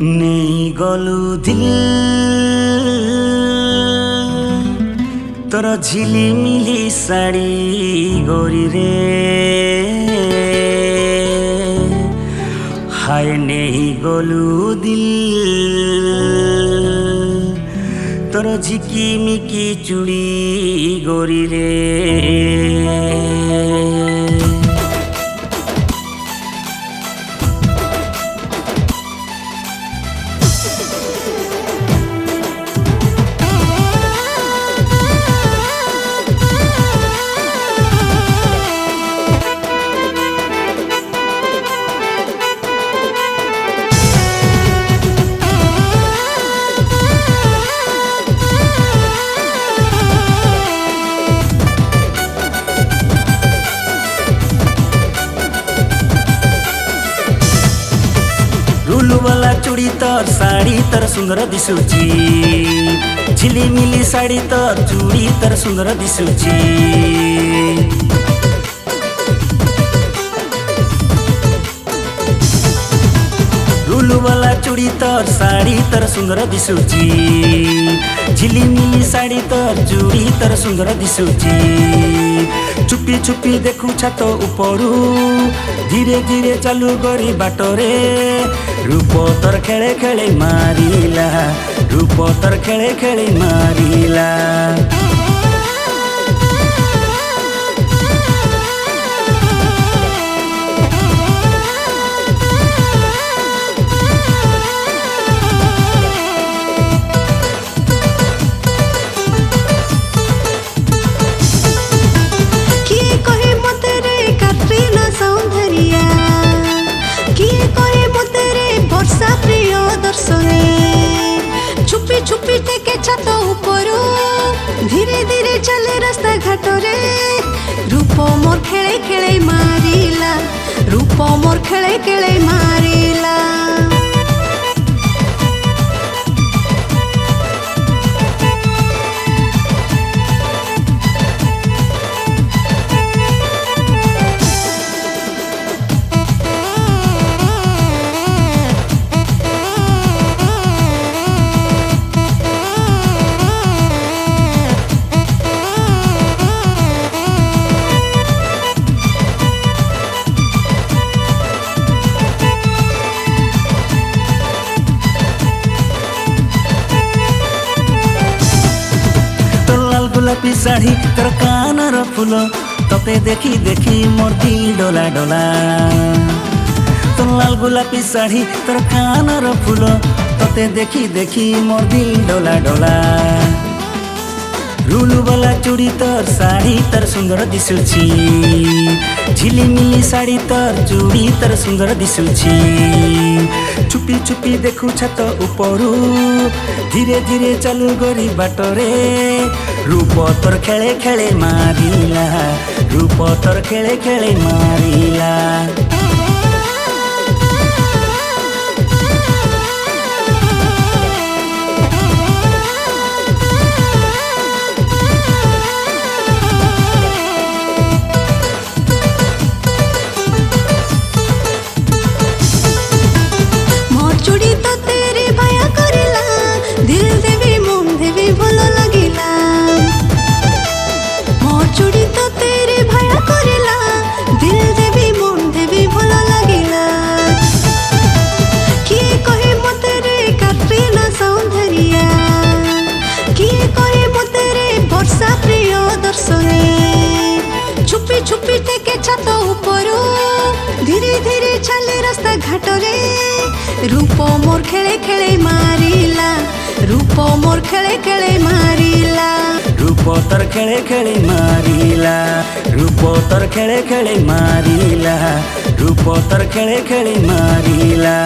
नहीं गलु दिल तर झिलिमिली साड़ी गोरी रे हाय नहीं गलु दिल तर झिकिमिकी चूड़ी गोरी रे वाला चूड़ी तर साड़ी तर सुंदर दिसुची झिलिमिली साड़ी तर चूड़ी तर सुंदर दिसुची रुलु वाला चूड़ी तर साड़ी तर सुंदर दिसुची झिलिमिली साड़ी तर चूड़ी तर सुंदर दिसुची चुपी चुपी देखु छात उपरू धीरे धीरे चालू गरी बाटरे रूप तर खेले खेले मारिला रूप तर खेले खेले मारिला छुपी छुपी टेके छत उपरू धीरे धीरे चले रास्ता घाटरे रूप मोर खेले खेले मारिला रूप मोर खेले खेले मारिला गोलापी साड़ी तर कानर फूल तते देखी देखी मोर दिल डोला डोला तो लाल गोलापी साड़ी तर कानर फूल तते देखी देखी मोर दिल डोला डोला रुलु वाला चूड़ी तर साड़ी तर सुंदर दिसुची झिलिमिली साड़ी तर चूड़ी तर सुंदर दिसुची चुपी चुपी देखु छत उपरू धीरे धीरे चालू गरी बाटरे रूप तर खेले खेले मारिला रूप तर खेले खेले मारिला छुपी छुपी टेके छत उपरू धीरे धीरे चले रास्ता घाटरे रूप मोर खेले खेले मारिला रूप मोर खेले खेले मारिला रूप तर खेले खेले मारिला रूप तर खेले खेले मारिला रूप तर खेले खेले मारिला।